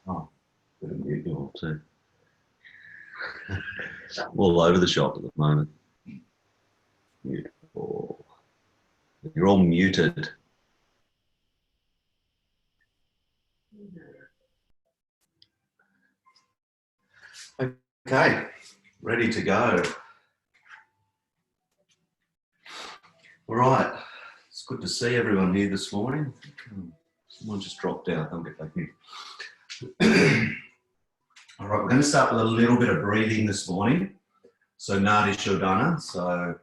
Oh, bit of mute you all too. All over the shop at the moment. Mute all. You're all muted. Okay, ready to go. All right, it's good to see everyone here this morning. Someone just dropped out, I'll get back in. All right, we're going to start with a little bit of breathing this morning. So Nadi Shodhana, so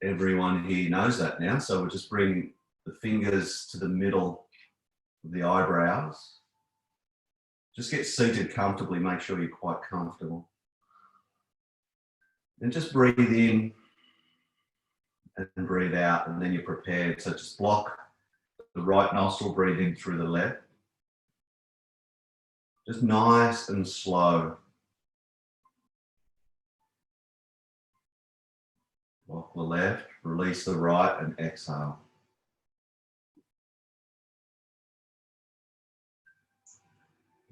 everyone here knows that now. So we'll just bring the fingers to the middle of the eyebrows. Just get seated comfortably, make sure you're quite comfortable. And just breathe in and breathe out, and then you're prepared. So just block the right nostril, breathe in through the left. Just nice and slow. Block the left, release the right, and exhale.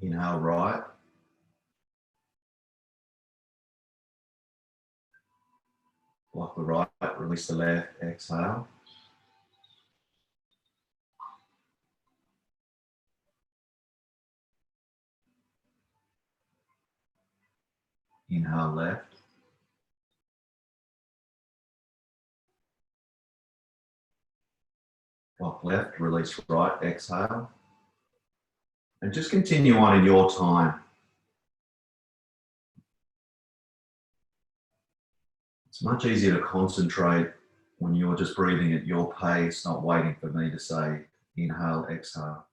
Inhale right. Block the right, release the left, exhale. Inhale left. Block left, release right, exhale. And just continue on in your time. It's much easier to concentrate when you're just breathing at your pace, not waiting for me to say inhale, exhale.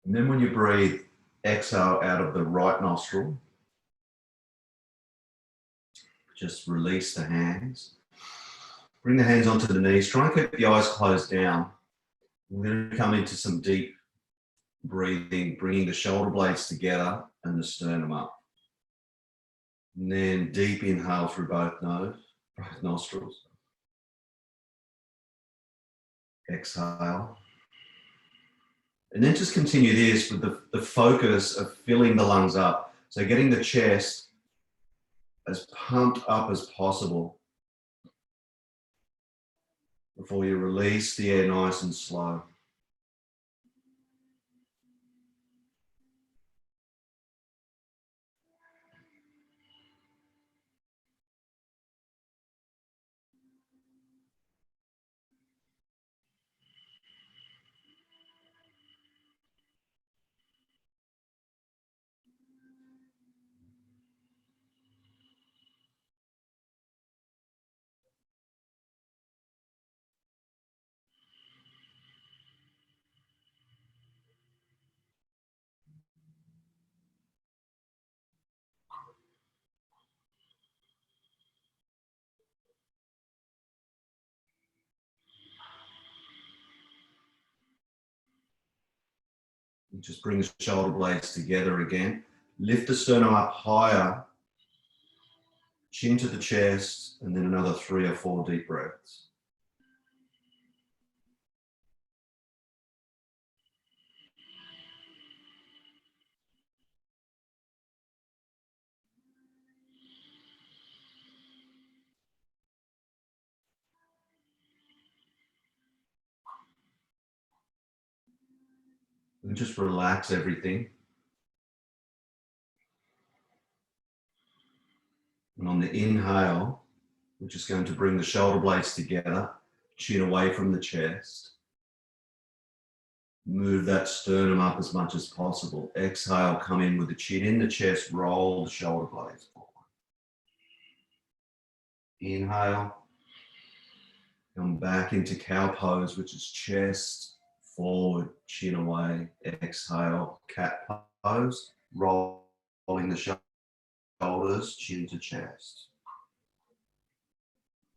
And then when you breathe, exhale out of the right nostril. Just release the hands. Bring the hands onto the knees. Try and keep the eyes closed down. We're going to come into some deep breathing, bringing the shoulder blades together and the sternum up. And then deep inhale through both nostrils. Exhale. And then just continue this with the focus of filling the lungs up. So getting the chest as pumped up as possible before you release the air nice and slow. And just bring the shoulder blades together again. Lift the sternum up higher, chin to the chest, and then another 3 or 4 deep breaths. And just relax everything. And on the inhale, we're just going to bring the shoulder blades together, chin away from the chest. Move that sternum up as much as possible. Exhale, come in with the chin in the chest, roll the shoulder blades forward. Inhale, come back into cow pose, which is chest forward, chin away. Exhale, cat pose, rolling the shoulders, chin to chest.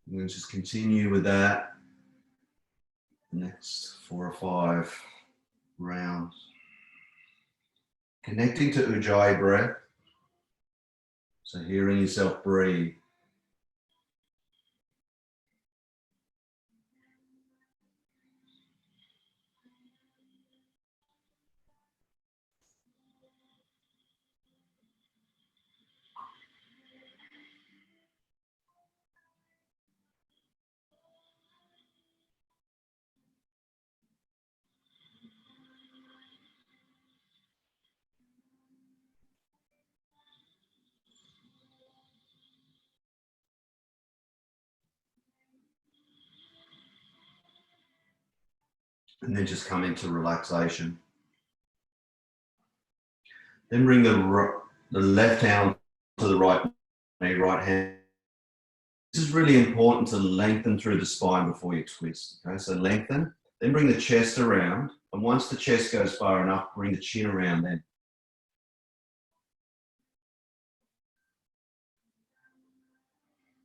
And then just continue with that. Next 4 or 5 rounds. Connecting to Ujjayi breath. So hearing yourself breathe. And then just come into relaxation. Then bring the left hand to the right knee, right hand. This is really important to lengthen through the spine before you twist. Okay, so lengthen, then bring the chest around. And once the chest goes far enough, bring the chin around then.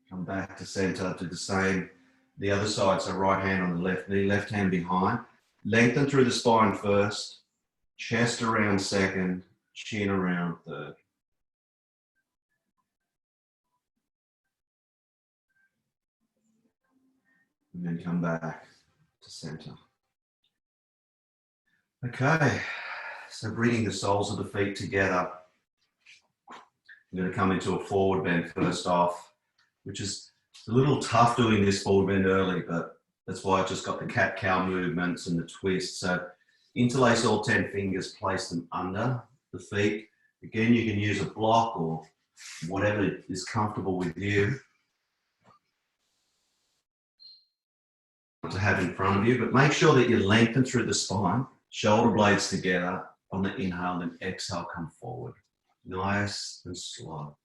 Come back to center, do the same. The other side, so right hand on the left knee, left hand behind. Lengthen through the spine first, chest around second, chin around third. And then come back to center. Okay, so bringing the soles of the feet together. I'm going to come into a forward bend first off, which is a little tough doing this forward bend early, but that's why I just got the cat-cow movements and the twist. So interlace all 10 fingers, place them under the feet. Again, you can use a block or whatever is comfortable with you to have in front of you, but make sure that you lengthen through the spine, shoulder blades together on the inhale, and exhale, come forward. Nice and slow.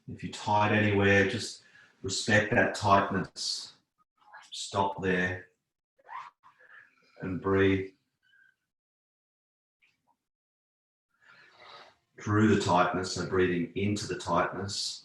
If you're tight anywhere, just respect that tightness. Stop there and breathe through the tightness, so breathing into the tightness.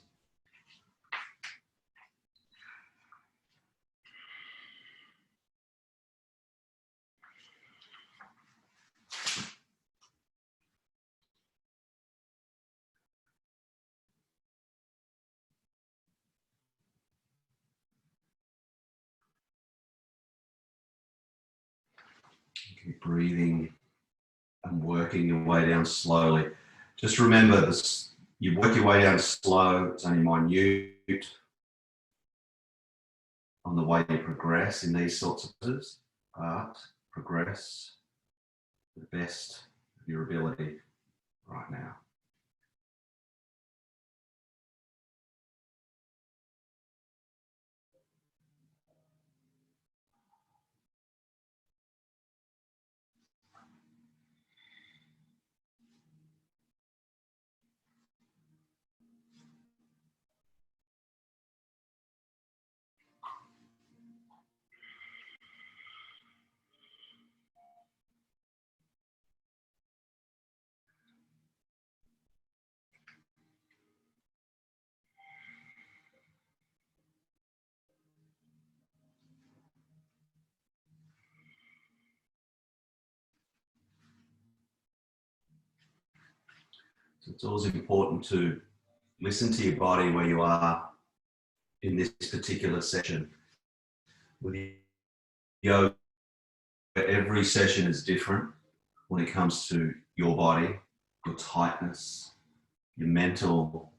Keep breathing and working your way down slowly. Just remember this, you work your way down slow, it's only minute on the way you progress in these sorts of poses, but progress to the best of your ability right now. So it's always important to listen to your body where you are in this particular session. With yoga, every session is different when it comes to your body, your tightness, your mental,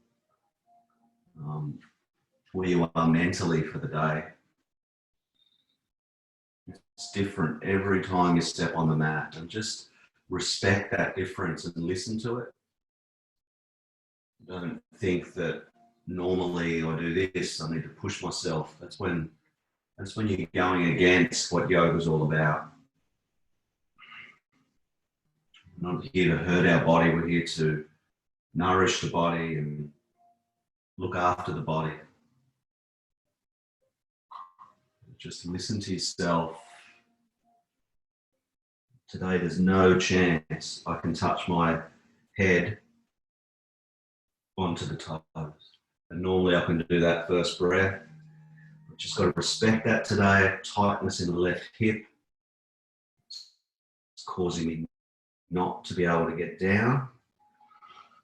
where you are mentally for the day. It's different every time you step on the mat, and just respect that difference and listen to it. Don't think that normally I do this, I need to push myself. That's when you're going against what yoga is all about. We're not here to hurt our body, we're here to nourish the body and look after the body. Just listen to yourself. Today there's no chance I can touch my head onto the toes. And normally I can do that first breath. I've just got to respect that today. Tightness in the left hip. It's causing me not to be able to get down.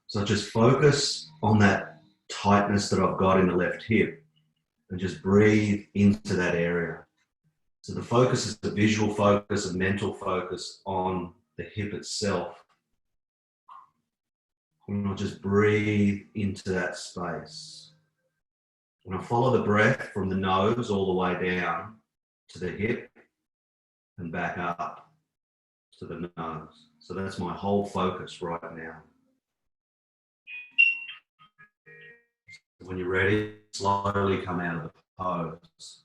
So I just focus on that tightness that I've got in the left hip and just breathe into that area. So the focus is the visual focus, a mental focus on the hip itself. And I'll just breathe into that space. And I follow the breath from the nose all the way down to the hip and back up to the nose. So that's my whole focus right now. When you're ready, slowly come out of the pose.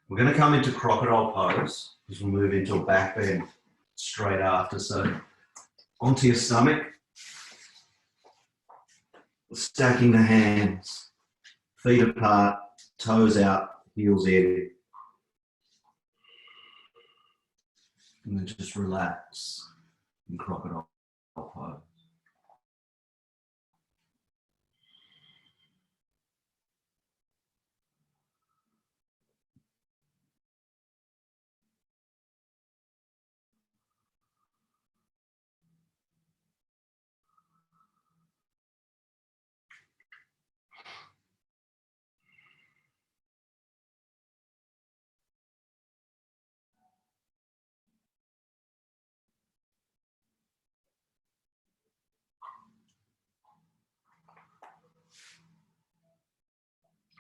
We're going to come into crocodile pose because we'll move into a back bend straight after. So onto your stomach, stacking the hands, feet apart, toes out, heels in. And then just relax in crocodile pose.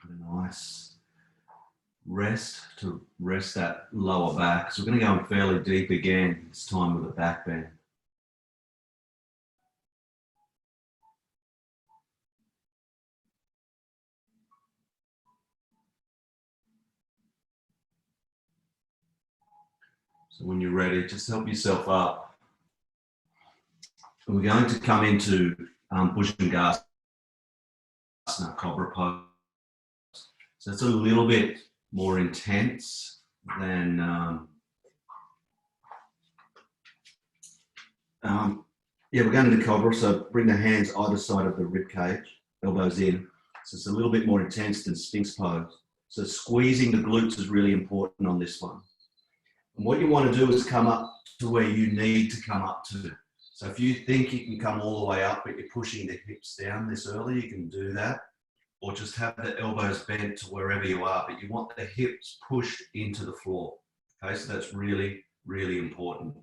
A nice rest to rest that lower back. So we're going to go in fairly deep again, this time with a back bend. So when you're ready, just help yourself up. And we're going to come into Bhujangasana, Cobra pose. So it's a little bit more intense than we're going into Cobra. So bring the hands either side of the rib cage, elbows in. So it's a little bit more intense than Sphinx pose. So squeezing the glutes is really important on this one. And what you want to do is come up to where you need to come up to. So if you think you can come all the way up, but you're pushing the hips down this early, you can do that. Or just have the elbows bent to wherever you are, but you want the hips pushed into the floor. Okay, so that's really, really important.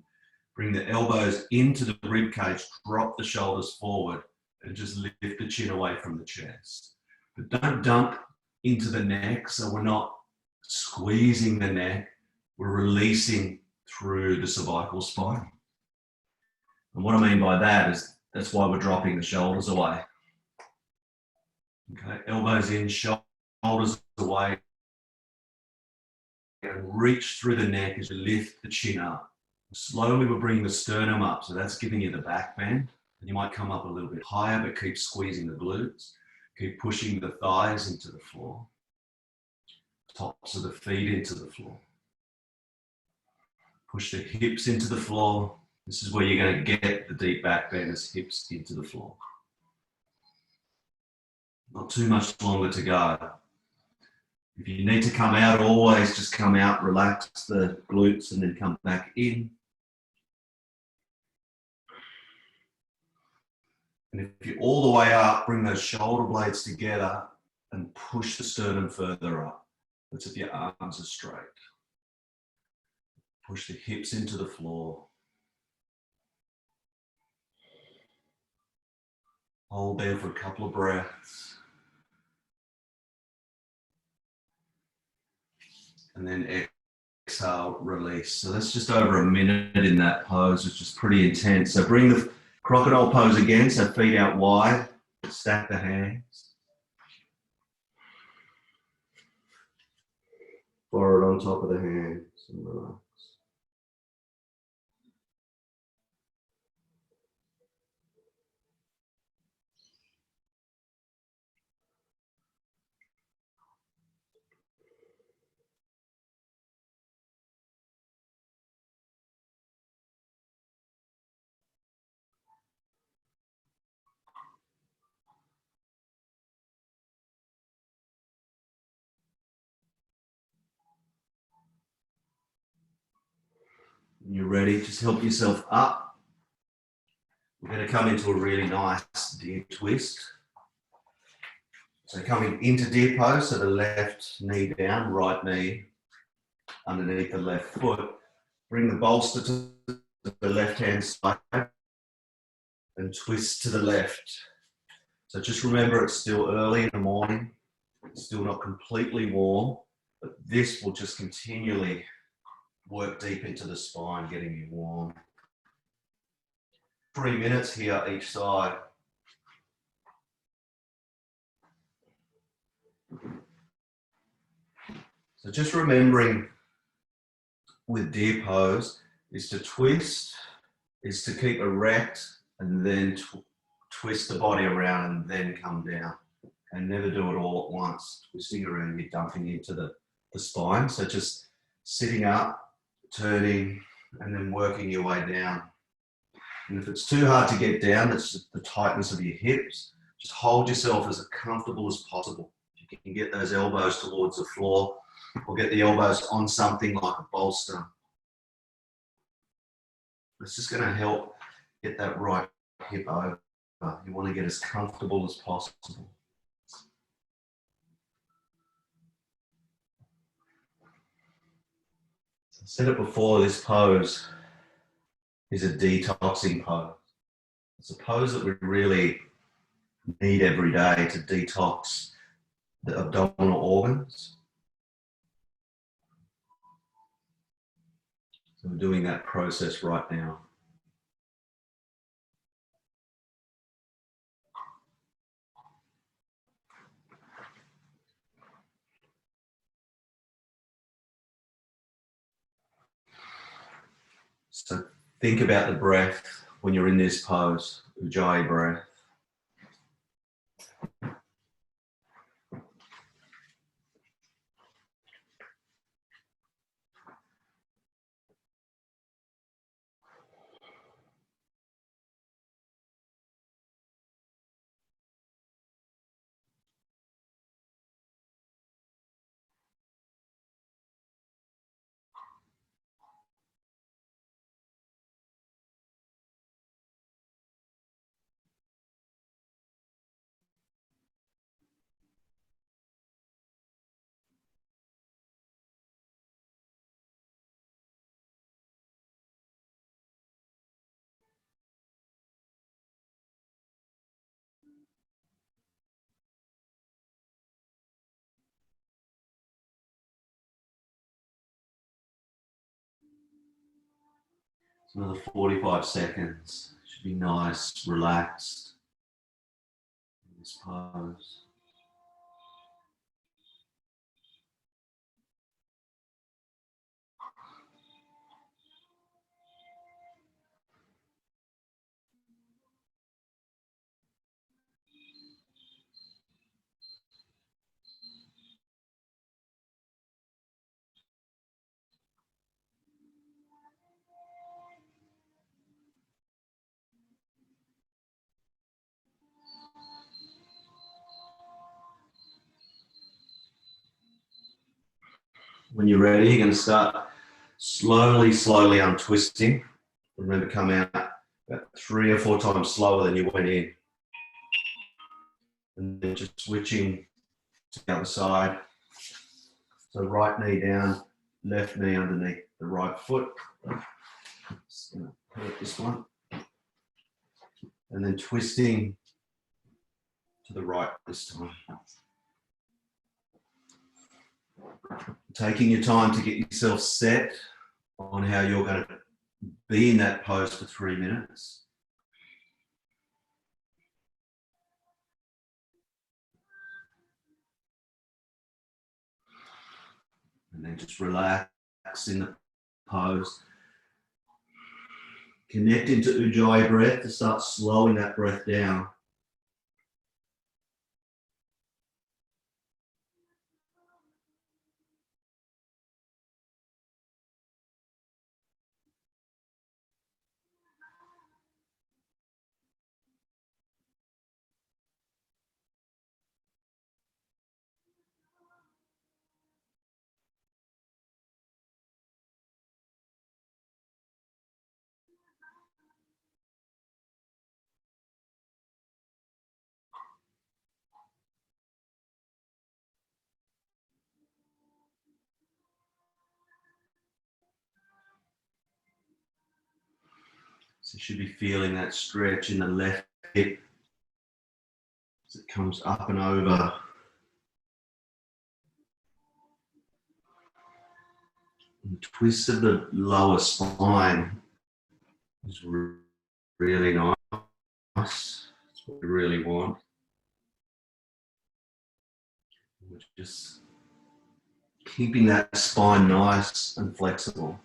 Bring the elbows into the rib cage, drop the shoulders forward, and just lift the chin away from the chest. But don't dump into the neck, so we're not squeezing the neck, we're releasing through the cervical spine. And what I mean by that is that's why we're dropping the shoulders away. Okay, elbows in, shoulders away, and reach through the neck as you lift the chin up. Slowly we're bringing the sternum up, so that's giving you the back bend. And you might come up a little bit higher, but keep squeezing the glutes. Keep pushing the thighs into the floor. Tops of the feet into the floor. Push the hips into the floor. This is where you're going to get the deep back bend as hips into the floor. Not too much longer to go. If you need to come out, always just come out, relax the glutes and then come back in. And if you're all the way up, bring those shoulder blades together and push the sternum further up. That's if your arms are straight. Push the hips into the floor. Hold there for a couple of breaths. And then exhale, release. So that's just over a minute in that pose, which is pretty intense. So bring the crocodile pose again, so feet out wide, stack the hands. Forehead on top of the hands and relax. When you're ready, just help yourself up. We're going to come into a really nice deer twist. So coming into deer pose, so the left knee down, right knee underneath the left foot. Bring the bolster to the left-hand side and twist to the left. So just remember, it's still early in the morning. It's still not completely warm, but this will just continually work deep into the spine, getting you warm. 3 minutes here each side. So just remembering with deer pose is to twist, is to keep erect and then twist the body around and then come down. And never do it all at once. Twisting around, you're dumping into the spine. So just sitting up, turning, and then working your way down. And if it's too hard to get down, that's just the tightness of your hips. Just hold yourself as comfortable as possible. You can get those elbows towards the floor or get the elbows on something like a bolster. It's just going to help get that right hip over. You want to get as comfortable as possible. I said it before, this pose is a detoxing pose. It's a pose that we really need every day to detox the abdominal organs. So we're doing that process right now. So think about the breath when you're in this pose, Ujjayi breath. It's another 45 seconds. Should be nice, relaxed in this pose. When you're ready, you're going to start slowly untwisting. Remember, come out about 3 or 4 times slower than you went in. And then just switching to the other side. So right knee down, left knee underneath the right foot. Just going to hurt this one. And then twisting to the right this time. Taking your time to get yourself set on how you're going to be in that pose for 3 minutes. And then just relax in the pose. Connect into Ujjayi breath to start slowing that breath down. So you should be feeling that stretch in the left hip as it comes up and over. And the twist of the lower spine is really nice. That's what we really want. We're just keeping that spine nice and flexible.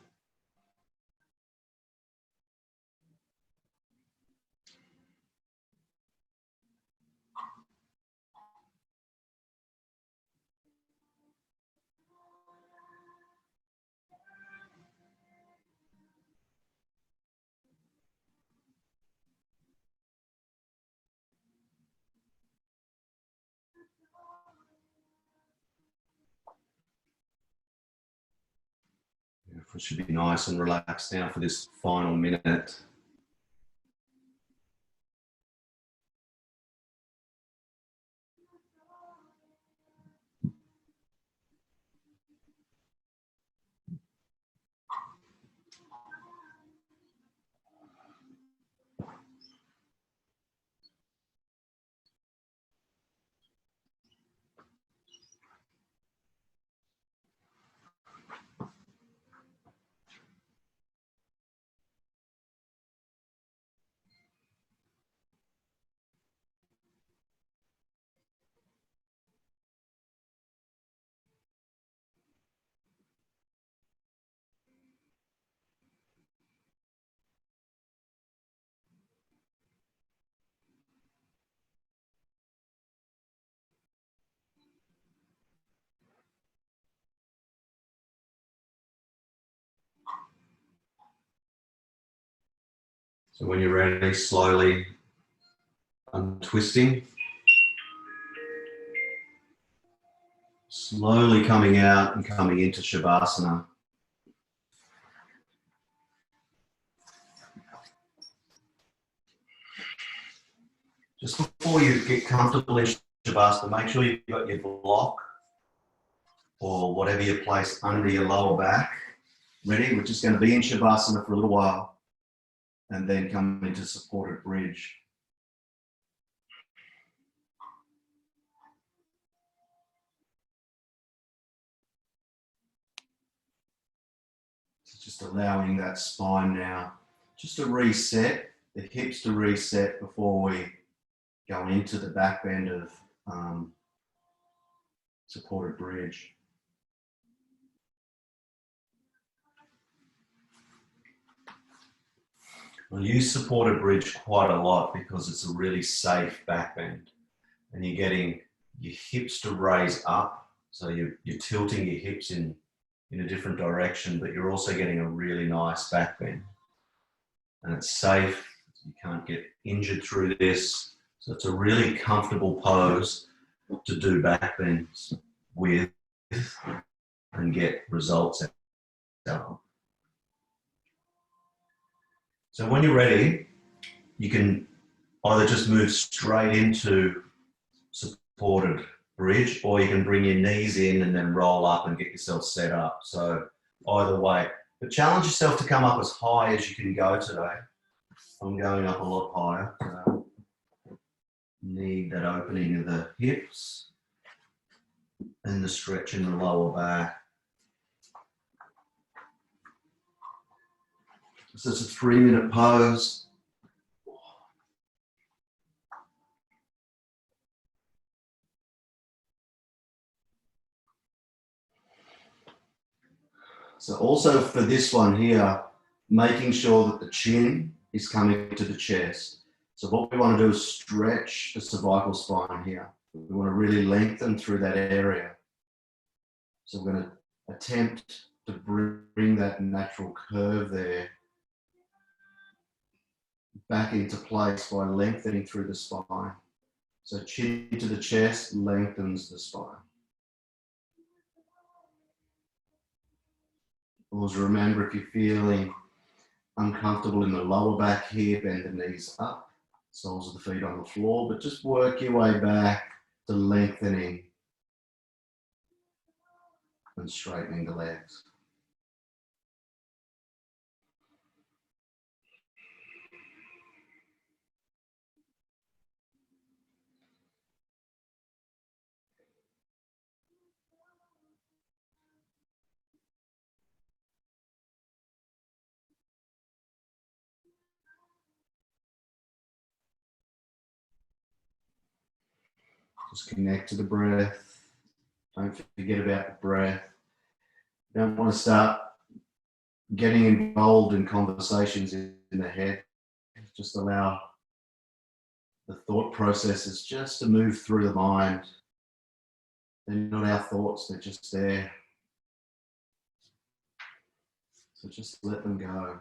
It should be nice and relaxed now for this final minute. So when you're ready, slowly untwisting. Slowly coming out and coming into Shavasana. Just before you get comfortable in Shavasana, make sure you've got your block or whatever you place under your lower back ready. We're just going to be in Shavasana for a little while and then come into supported bridge. So just allowing that spine now just to reset, the hips to reset before we go into the back bend of supported bridge. I use supported bridge quite a lot because it's a really safe back bend and you're getting your hips to raise up. So you're tilting your hips in a different direction, but you're also getting a really nice back bend. And it's safe, you can't get injured through this. So it's a really comfortable pose to do back bends with and get results out of. So when you're ready, you can either just move straight into supported bridge, or you can bring your knees in and then roll up and get yourself set up. So either way, but challenge yourself to come up as high as you can go today. I'm going up a lot higher. Need that opening of the hips and the stretch in the lower back. So it's a 3-minute pose. So also for this one here, making sure that the chin is coming to the chest. So what we want to do is stretch the cervical spine here. We want to really lengthen through that area. So we're going to attempt to bring that natural curve there back into place by lengthening through the spine. So chin to the chest lengthens the spine. Always remember, if you're feeling uncomfortable in the lower back here, bend the knees up, soles of the feet on the floor, but just work your way back to lengthening and straightening the legs. Just connect to the breath. Don't forget about the breath. You don't want to start getting involved in conversations in the head. Just allow the thought processes just to move through the mind. They're not our thoughts, they're just there. So just let them go.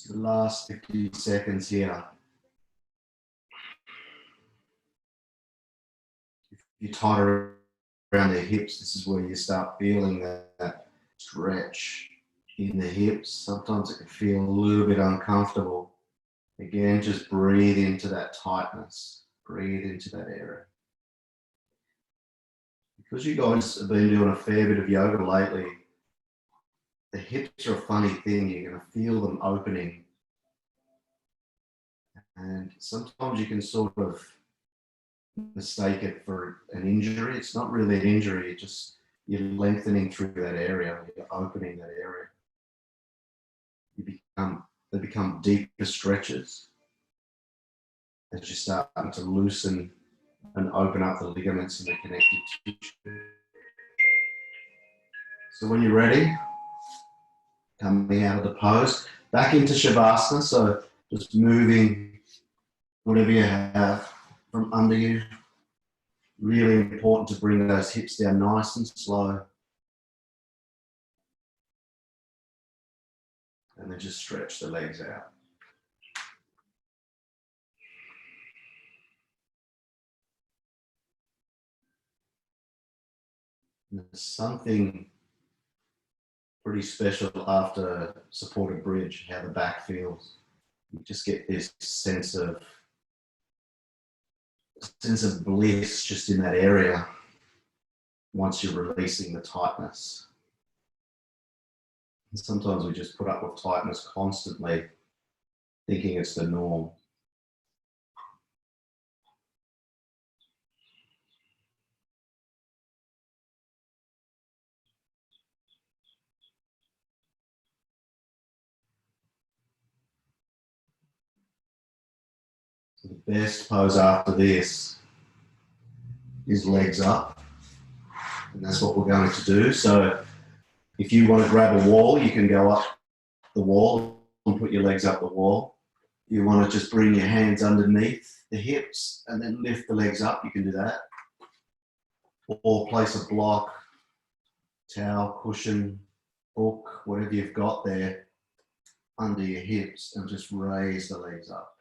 So the last 50 seconds here. If you're tight around the hips, this is where you start feeling that stretch in the hips. Sometimes it can feel a little bit uncomfortable. Again, just breathe into that tightness. Breathe into that area. Because you guys have been doing a fair bit of yoga lately, the hips are a funny thing. You're going to feel them opening. And sometimes you can sort of mistake it for an injury. It's not really an injury. You're lengthening through that area. You're opening that area. They become deeper stretches as you're starting to loosen and open up the ligaments and the connective tissue. So when you're ready, coming out of the pose, back into Shavasana. So just moving whatever you have from under you. Really important to bring those hips down nice and slow. And then just stretch the legs out. And there's something pretty special after supported bridge, how the back feels. You just get this sense of bliss just in that area once you're releasing the tightness. And sometimes we just put up with tightness constantly, thinking it's the norm. So the best pose after this is legs up. And that's what we're going to do. So if you want to grab a wall, you can go up the wall and put your legs up the wall. You want to just bring your hands underneath the hips and then lift the legs up, you can do that. Or place a block, towel, cushion, book, whatever you've got there under your hips and just raise the legs up.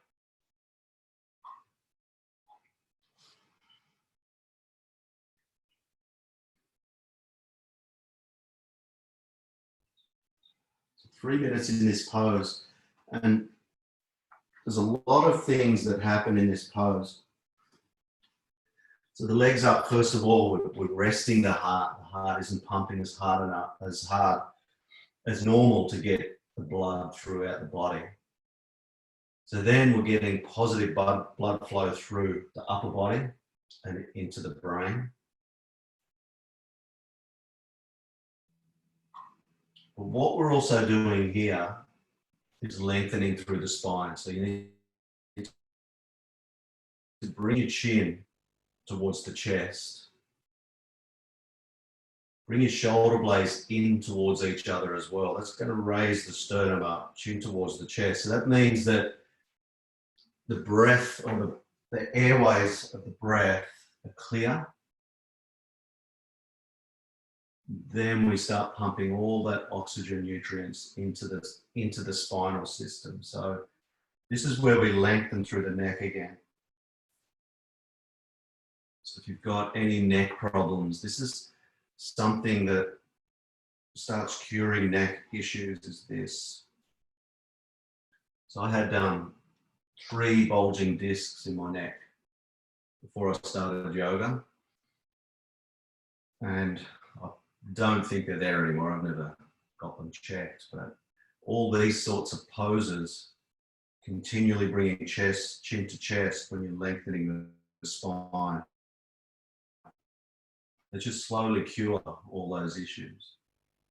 3 minutes in this pose. And there's a lot of things that happen in this pose. So the legs up, first of all, we're resting the heart. The heart isn't pumping as hard as normal to get the blood throughout the body. So then we're getting positive blood flow through the upper body and into the brain. But what we're also doing here is lengthening through the spine. So you need to bring your chin towards the chest. Bring your shoulder blades in towards each other as well. That's going to raise the sternum up, chin towards the chest. So that means that the breath or the airways of the breath are clear. Then we start pumping all that oxygen nutrients into the spinal system. So this is where we lengthen through the neck again. So if you've got any neck problems, this is something that starts curing neck issues, is this. So I had 3 bulging discs in my neck before I started yoga. And I don't think they're there anymore. I've never got them checked, but all these sorts of poses, continually bringing chin to chest when you're lengthening the spine, they just slowly cure all those issues.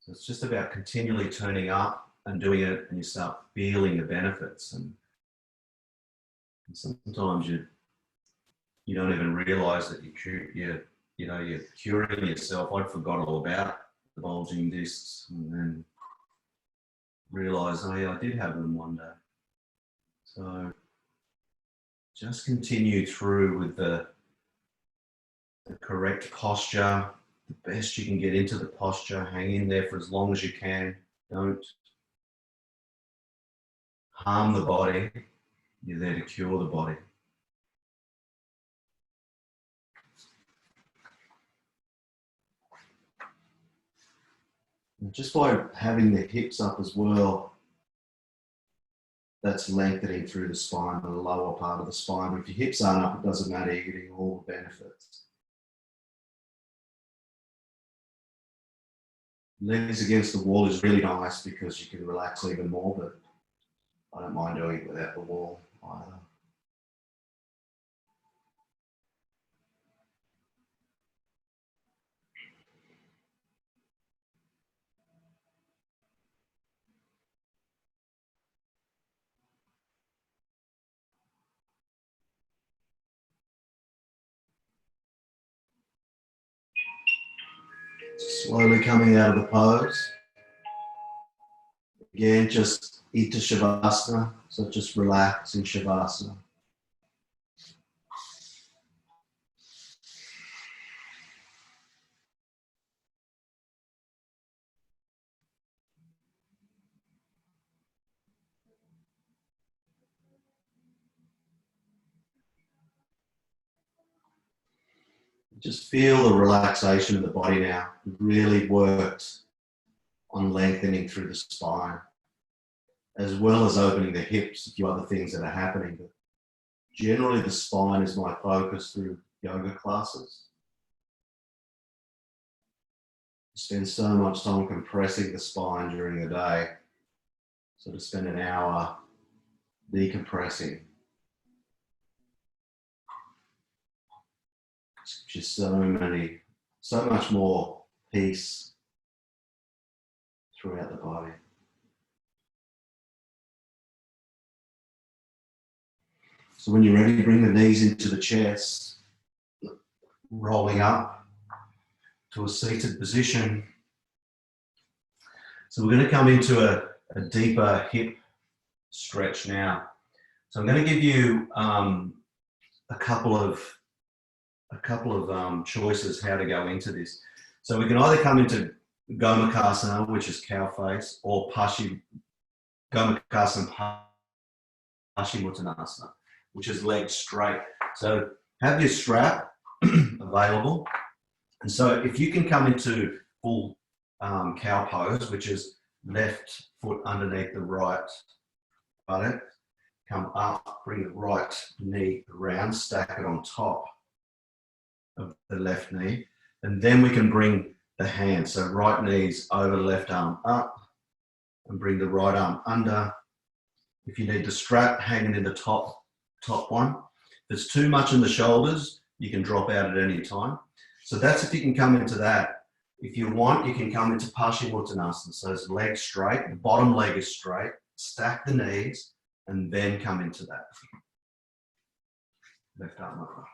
So it's just about continually turning up and doing it, and you start feeling the benefits. And sometimes you don't even realise that you're curing yourself. I'd forgot all about the bulging discs, and then realised, oh yeah, I did have them one day. So just continue through with the correct posture, the best you can get into the posture. Hang in there for as long as you can. Don't harm the body. You're there to cure the body. And just by having the hips up as well, that's lengthening through the spine, the lower part of the spine. But if your hips aren't up, it doesn't matter. You're getting all the benefits. Legs against the wall is really nice because you can relax even more, but I don't mind doing it without the wall either. Slowly coming out of the pose. Again, just into Shavasana, so just relax in Shavasana. Just feel the relaxation of the body now. We've really worked on lengthening through the spine, as well as opening the hips, a few other things that are happening. But generally, the spine is my focus through yoga classes. I spend so much time compressing the spine during the day. So to spend an hour decompressing, just so much more peace throughout the body. So when you're ready, bring the knees into the chest, rolling up to a seated position. So we're going to come into a deeper hip stretch now. So I'm going to give you a couple of choices how to go into this. So we can either come into Gomukhasana, which is cow face, or Gomukhasana Paschimottanasana, which is legs straight. So have your strap available. And so if you can come into full cow pose, which is left foot underneath the right buttock, come up, bring the right knee around, stack it on top of the left knee, and then we can bring the hand. So right knee's over, left arm up, and bring the right arm under. If you need the strap hanging in the top one. If it's too much in the shoulders, you can drop out at any time. So that's if you can come into that. If you want, you can come into Paschimottanasana. So it's legs straight, the bottom leg is straight, stack the knees, and then come into that. Left arm over.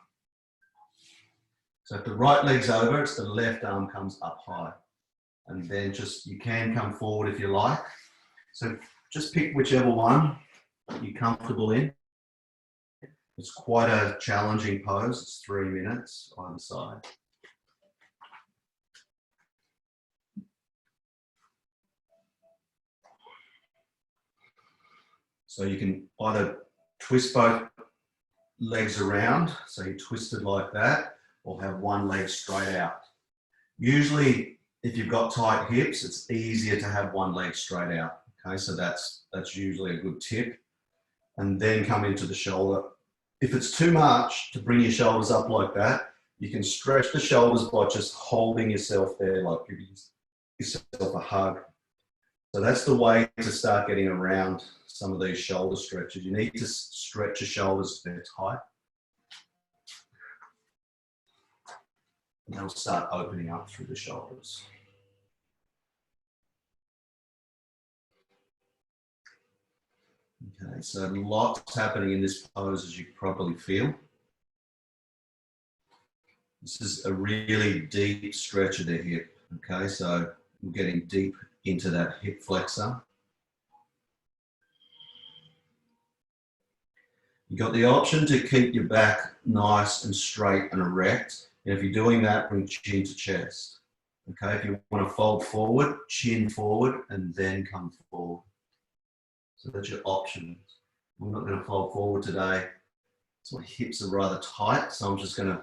So if the right leg's over, it's the left arm comes up high. And then just, you can come forward if you like. So just pick whichever one you're comfortable in. It's quite a challenging pose. It's 3 minutes either side. So you can either twist both legs around, so you twist it like that, or have one leg straight out. Usually, if you've got tight hips, it's easier to have one leg straight out. Okay, so that's usually a good tip. And then come into the shoulder. If it's too much to bring your shoulders up like that, you can stretch the shoulders by just holding yourself there, like giving yourself a hug. So that's the way to start getting around some of these shoulder stretches. You need to stretch your shoulders if they're tight. And they'll start opening up through the shoulders. Okay, so lots happening in this pose, as you probably feel. This is a really deep stretch of the hip. Okay, so we're getting deep into that hip flexor. You've got the option to keep your back nice and straight and erect. And if you're doing that, bring chin to chest. Okay, if you want to fold forward, chin forward, and then come forward. So that's your options. I'm not going to fold forward today. So my hips are rather tight, so I'm just going to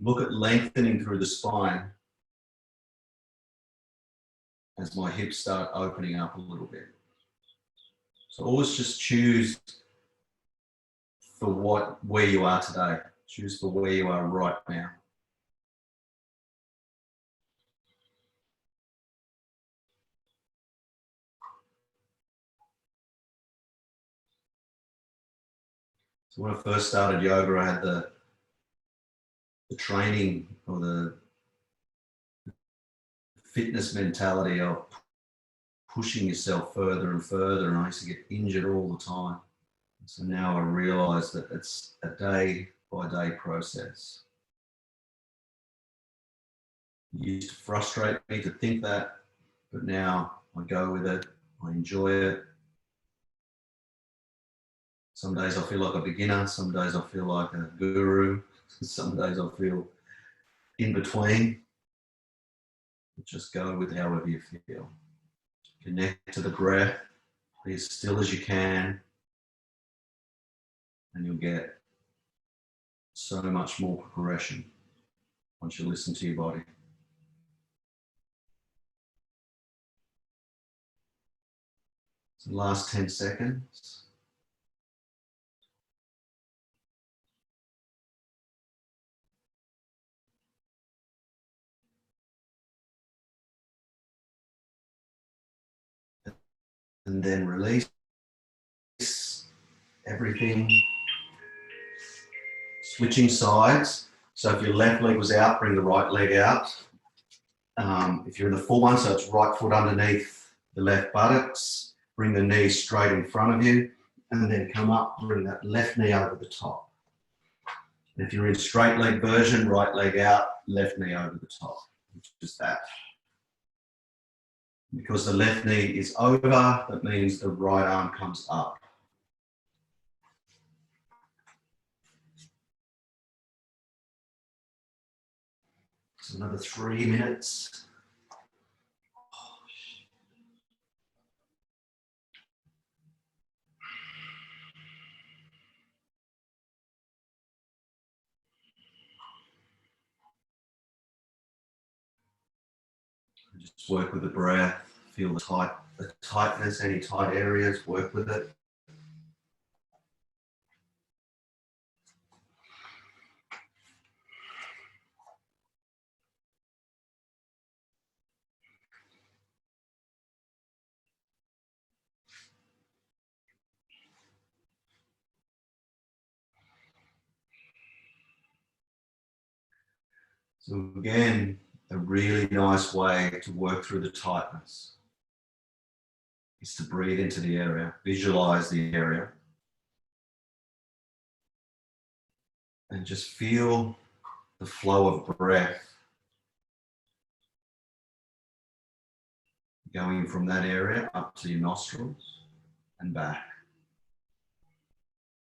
look at lengthening through the spine as my hips start opening up a little bit. So always just choose for where you are today. Choose for where you are right now. So when I first started yoga, I had the training or the fitness mentality of pushing yourself further and further, and I used to get injured all the time. So now I realise that it's a day-by-day process. It used to frustrate me to think that, but now I go with it, I enjoy it. Some days I feel like a beginner, some days I feel like a guru, some days I feel in between. Just go with however you feel. Connect to the breath, be as still as you can, and you'll get so much more progression once you listen to your body. So last 10 seconds. And then release everything. Switching sides. So if your left leg was out, bring the right leg out. If you're in the full one, so it's right foot underneath the left buttocks, bring the knees straight in front of you, and then come up, bring that left knee over the top. And if you're in straight leg version, right leg out, left knee over the top, which is that. Because the left knee is over, that means the right arm comes up. So another 3 minutes. Just work with the breath, feel the tight the tightness, any tight areas, work with it. So again, a really nice way to work through the tightness is to breathe into the area, visualize the area, and just feel the flow of breath going from that area up to your nostrils and back.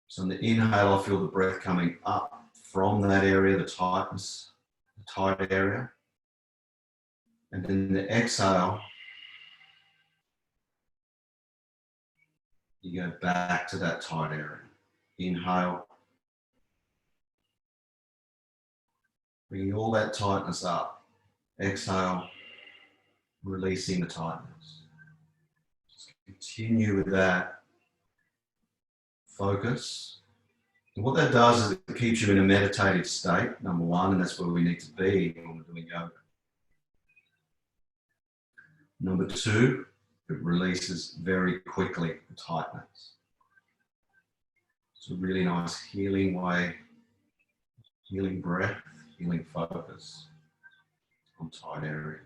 So on the inhale, I feel the breath coming up from that area, the tightness, the tight area. And then the exhale, you go back to that tight area. Inhale, bringing all that tightness up. Exhale, releasing the tightness. Just continue with that focus. And what that does is it keeps you in a meditative state, number one, and that's where we need to be when we're doing yoga. Number two, it releases very quickly the tightness. It's a really nice healing way, healing breath, healing focus on tight areas.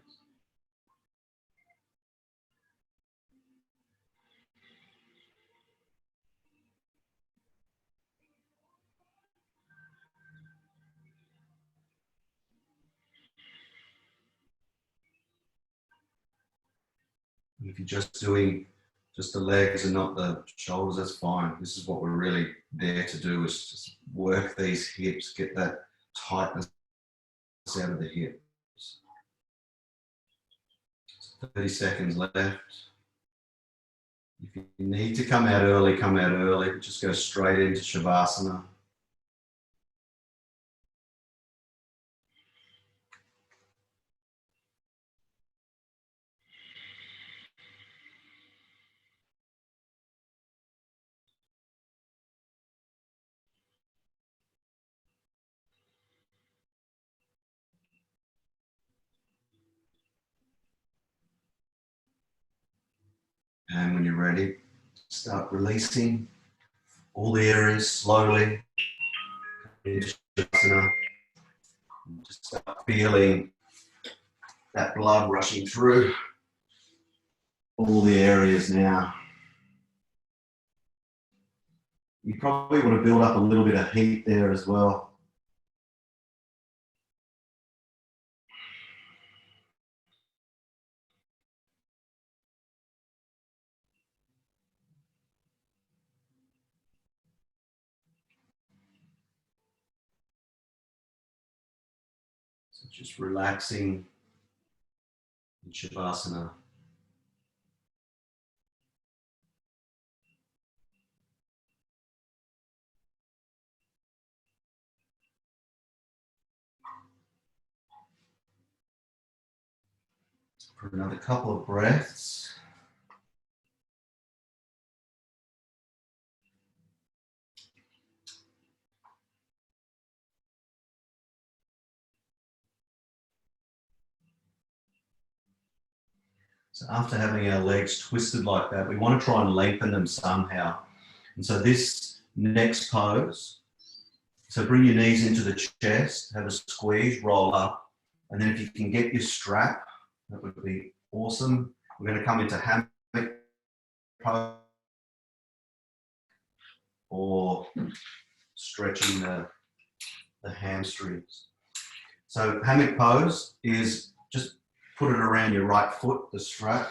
If you're just doing just the legs and not the shoulders, that's fine. This is what we're really there to do, is just work these hips, get that tightness out of the hips. 30 seconds left. If you need to come out early, come out early, but just go straight into Shavasana. And when you're ready, start releasing all the areas slowly into Shavasana. Just start feeling that blood rushing through all the areas now. You probably want to build up a little bit of heat there as well. So just relaxing in Shavasana. For another couple of breaths. So after having our legs twisted like that, we want to try and lengthen them somehow. And so this next pose, so bring your knees into the chest, have a squeeze, roll up, and then if you can get your strap, that would be awesome. We're going to come into hammock pose or stretching the hamstrings. So hammock pose is just put it around your right foot, the strap,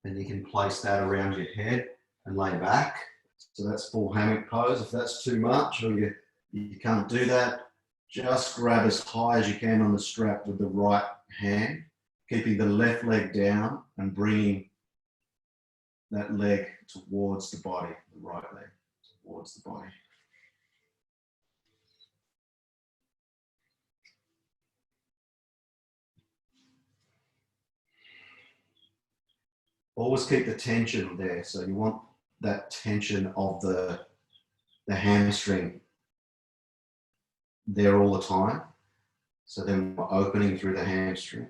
and you can place that around your head and lay back. So that's full hammock pose. If that's too much or you can't do that, just grab as high as you can on the strap with the right hand, keeping the left leg down and bringing that leg towards the body, the right leg towards the body. always keep the tension there. So you want that tension of the hamstring there all the time. So then we're opening through the hamstring.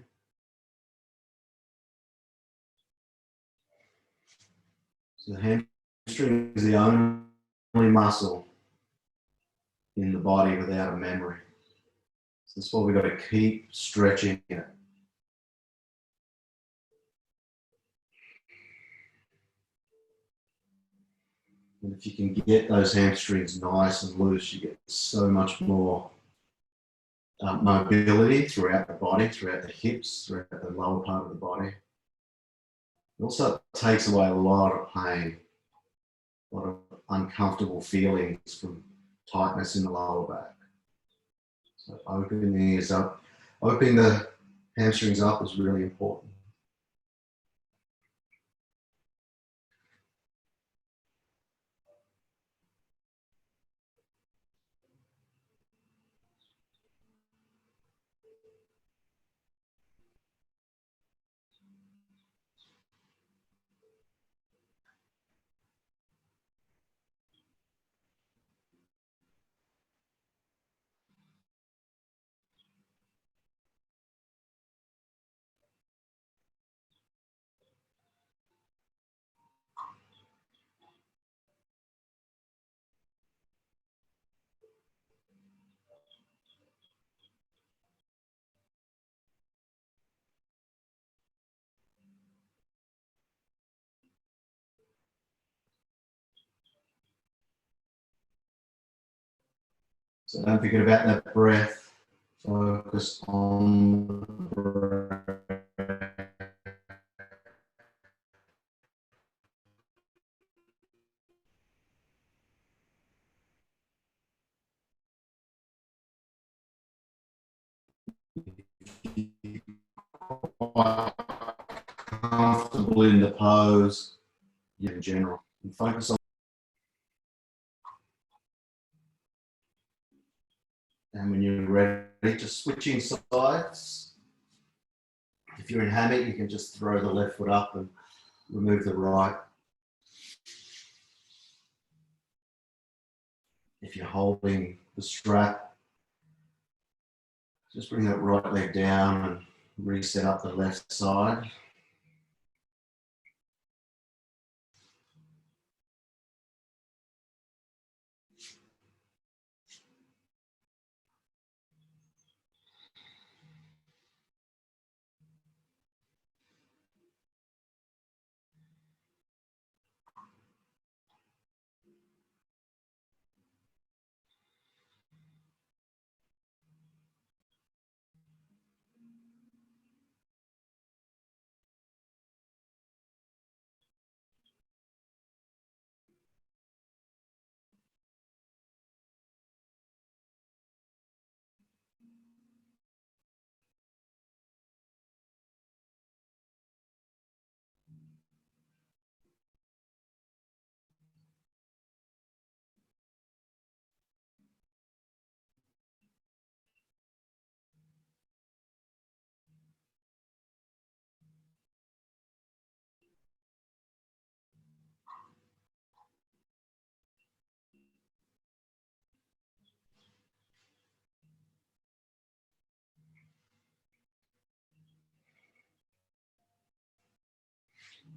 So the hamstring is the only muscle in the body without a memory. So that's why we've got to keep stretching it. And if you can get those hamstrings nice and loose, you get so much more mobility throughout the body, throughout the hips, throughout the lower part of the body. It also takes away a lot of pain, a lot of uncomfortable feelings from tightness in the lower back. So opening the ears up, opening the hamstrings up is really important. So don't forget about that breath. Focus on the breath. Quite comfortable in the pose in general. And focus on. And when you're ready, just switching sides. If you're in hammock, you can just throw the left foot up and remove the right. If you're holding the strap, just bring that right leg down and reset up the left side.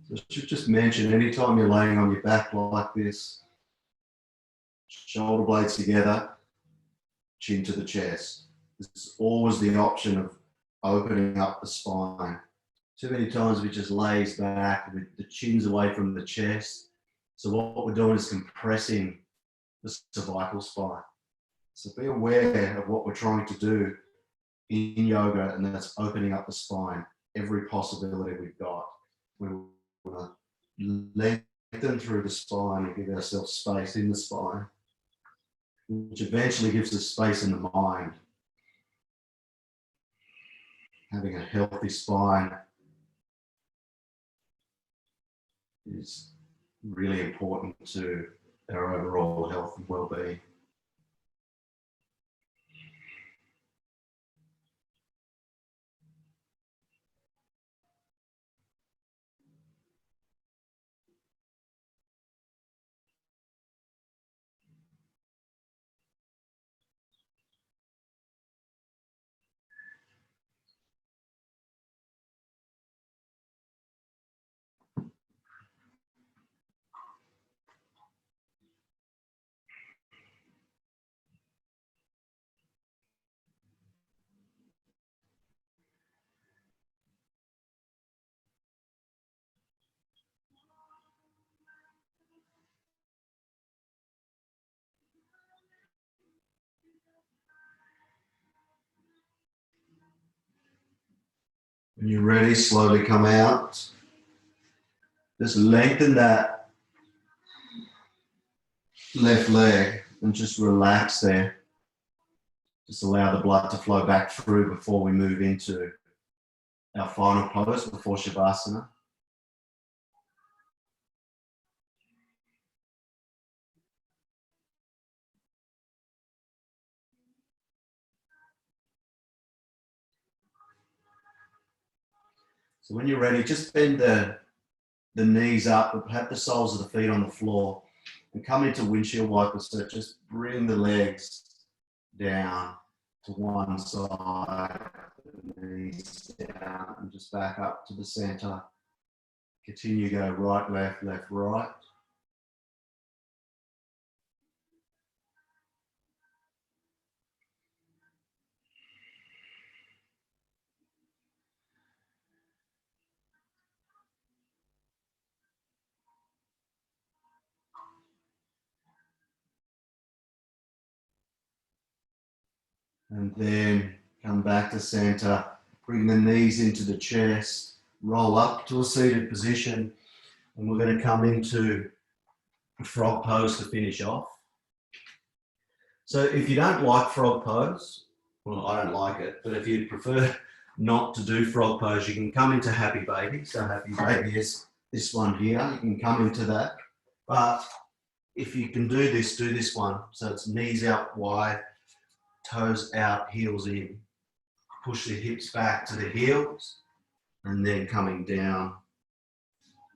So I should just mention, anytime you're laying on your back like this, shoulder blades together, chin to the chest. There's always the option of opening up the spine. Too many times we just lays back with the chin's away from the chest. So what we're doing is compressing the cervical spine. So be aware of what we're trying to do in yoga, and that's opening up the spine. Every possibility we've got. We want to lengthen through the spine and give ourselves space in the spine, which eventually gives us space in the mind. Having a healthy spine is really important to our overall health and well-being. When you're ready, slowly come out. Just lengthen that left leg and just relax there. Just allow the blood to flow back through before we move into our final pose before Shavasana. So when you're ready, just bend the knees up, but have the soles of the feet on the floor and come into windshield wiper. So just bring the legs down to one side, the knees down, and just back up to the center. Continue to go right, left, left, right. And then come back to center, bring the knees into the chest, roll up to a seated position, and we're going to come into a frog pose to finish off. So if you don't like frog pose, well, I don't like it, but if you prefer not to do frog pose, you can come into happy baby. So happy baby is this one here. You can come into that. But if you can do this one. So it's knees out wide, toes out, heels in. Push the hips back to the heels and then coming down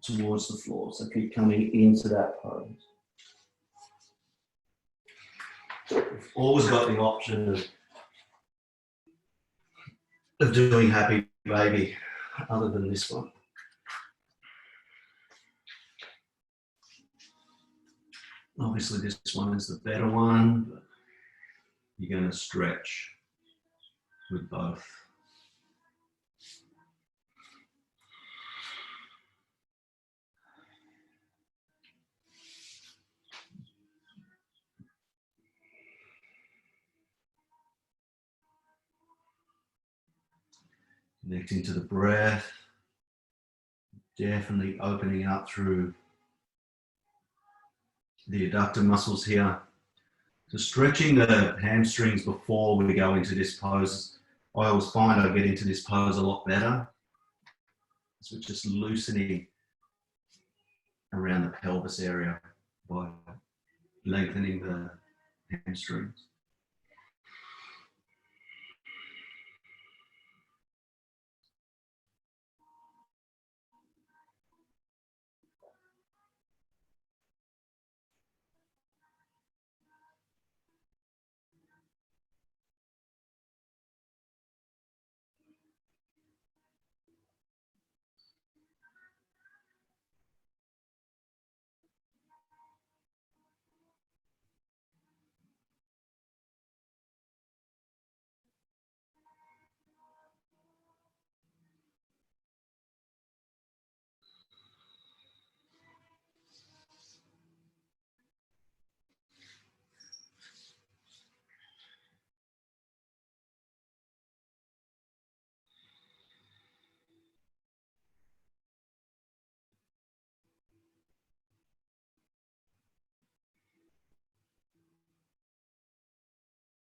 towards the floor. So keep coming into that pose. We've always got the option of doing happy baby other than this one. Obviously this one is the better one, but you're going to stretch with both. Connecting to the breath, definitely opening up through the adductor muscles here. So stretching the hamstrings before we go into this pose. I always find I get into this pose a lot better. So just loosening around the pelvis area by lengthening the hamstrings.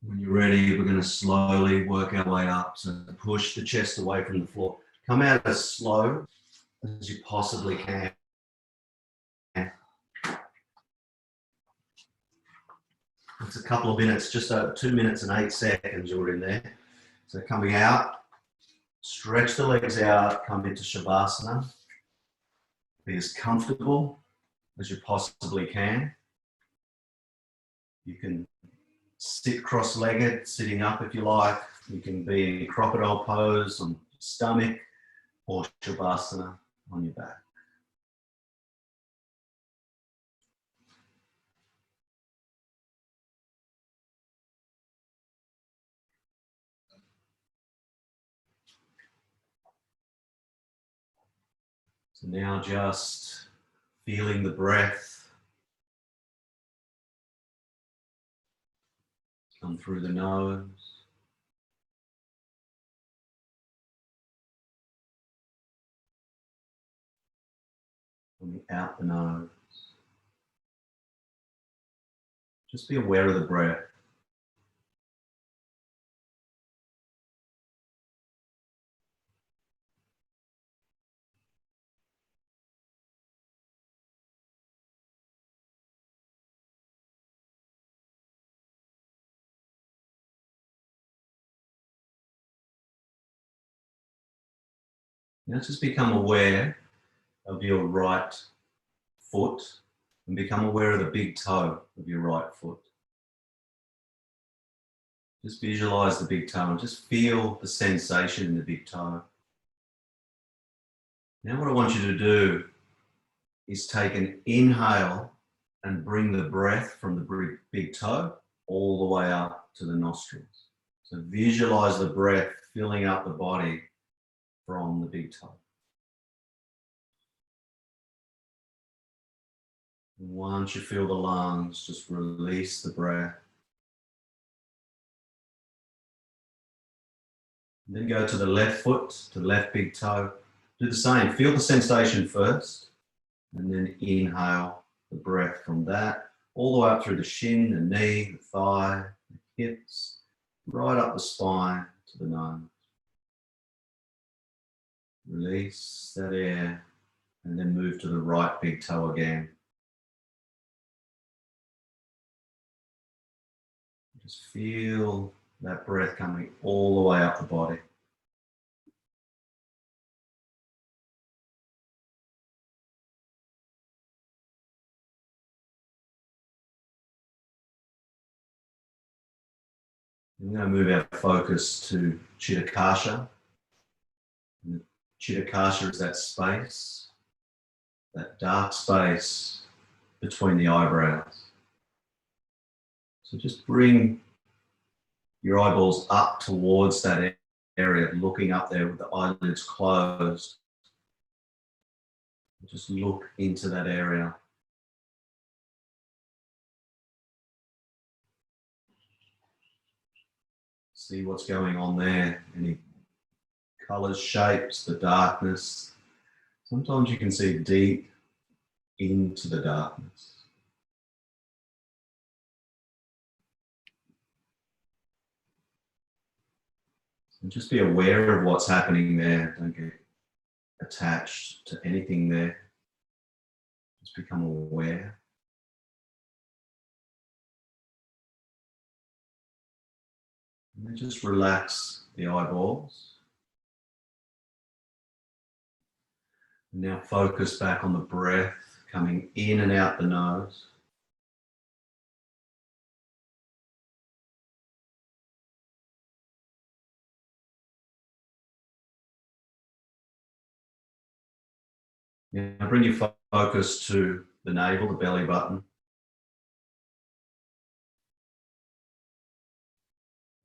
When you're ready, we're going to slowly work our way up. So push the chest away from the floor. Come out as slow as you possibly can. It's a couple of minutes, just over 2 minutes and 8 seconds you're in there. So coming out, stretch the legs out, come into Shavasana. Be as comfortable as you possibly can. You can sit cross-legged, sitting up if you like. You can be in crocodile pose on your stomach or Shavasana on your back. So now just feeling the breath come through the nose coming out the nose. Just be aware of the breath. Now just become aware of your right foot and become aware of the big toe of your right foot. Just visualize the big toe and just feel the sensation in the big toe. Now what I want you to do is take an inhale and bring the breath from the big toe all the way up to the nostrils. So visualize the breath filling up the body from the big toe. And once you feel the lungs, just release the breath. And then go to the left foot, to the left big toe. Do the same. Feel the sensation first, and then inhale the breath from that, all the way up through the shin, the knee, the thigh, the hips, right up the spine to the nose. Release that air, and then move to the right big toe again. Just feel that breath coming all the way up the body. We're going to move our focus to Chitta. And Chitta is that space, that dark space between the eyebrows. So just bring your eyeballs up towards that area, looking up there with the eyelids closed. Just look into that area. See what's going on there. Any colors, shapes, the darkness. Sometimes you can see deep into the darkness. And just be aware of what's happening there. Don't get attached to anything there. Just become aware. And then just relax the eyeballs. And now focus back on the breath coming in and out the nose. Now bring your focus to the navel, the belly button.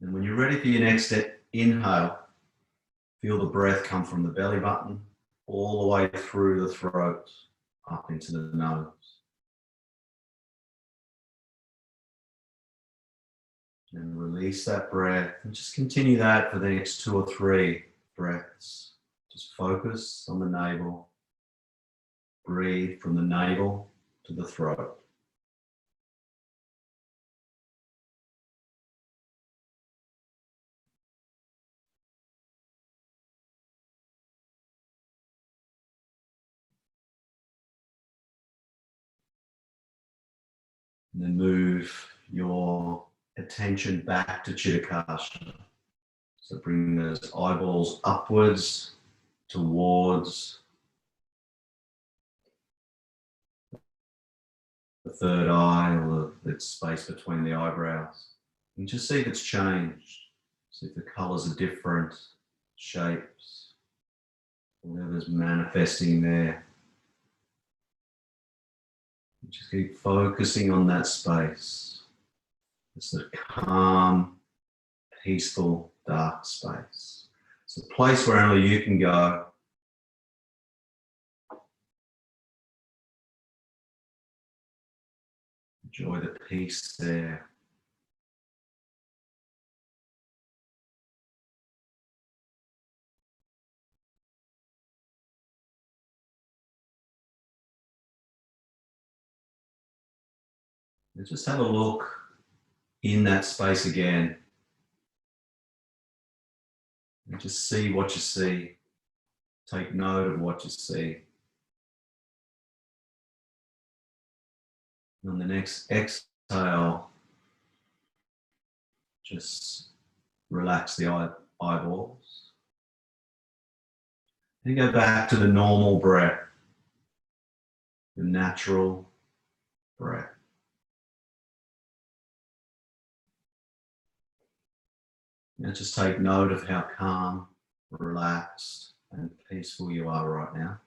And when you're ready for your next inhale, feel the breath come from the belly button all the way through the throat, up into the nose. And release that breath and just continue that for the next 2 or 3 breaths. Just focus on the navel. Breathe from the navel to the throat. And then move your attention back to Chitta. So bring those eyeballs upwards towards the third eye, or the space between the eyebrows. And just see if it's changed. See if the colors are different, shapes, whatever's manifesting there. And just keep focusing on that space. It's a calm, peaceful, dark space. It's a place where only you can go. Enjoy the peace there. And just have a look in that space again. And just see what you see. Take note of what you see. And on the next exhale, just relax the eyeballs. And go back to the normal breath, the natural breath. Now just take note of how calm, relaxed, and peaceful you are right now.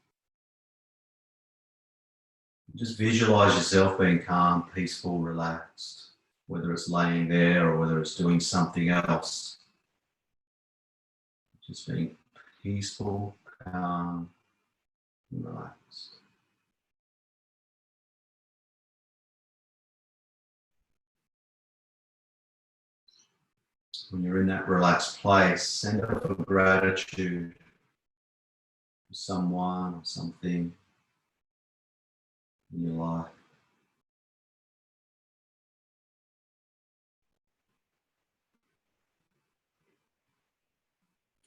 Just visualize yourself being calm, peaceful, relaxed, whether it's laying there or whether it's doing something else. Just being peaceful, calm, and relaxed. When you're in that relaxed place, send up a gratitude for someone or something in your life.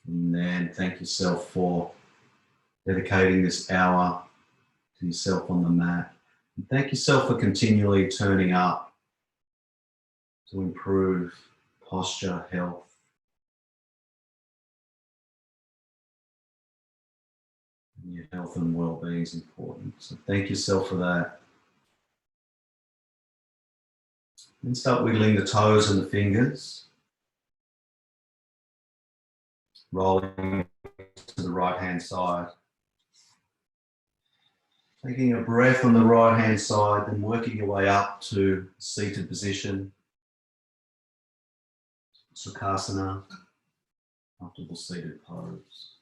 And then thank yourself for dedicating this hour to yourself on the mat. And thank yourself for continually turning up to improve posture, health. And your health and well-being is important. So thank yourself for that. And start wiggling the toes and the fingers. Rolling to the right-hand side. Taking a breath on the right-hand side, then working your way up to seated position. Sukhasana, comfortable seated pose.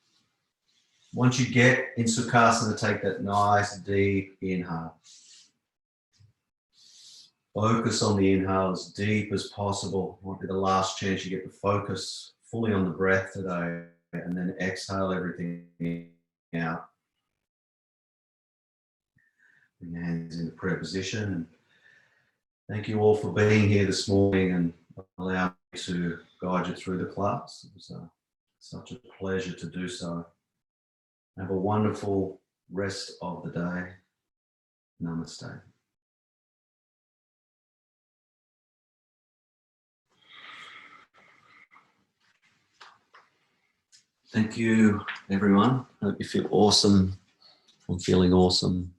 Once you get in Sukhasana, take that nice deep inhale. Focus on the inhale as deep as possible. Might be the last chance you get to focus fully on the breath today, and then exhale everything out. Bring your hands into prayer position. Thank you all for being here this morning and allowing me to guide you through the class. It was such a pleasure to do so. Have a wonderful rest of the day. Namaste. Thank you, everyone. Hope you feel awesome. I'm feeling awesome.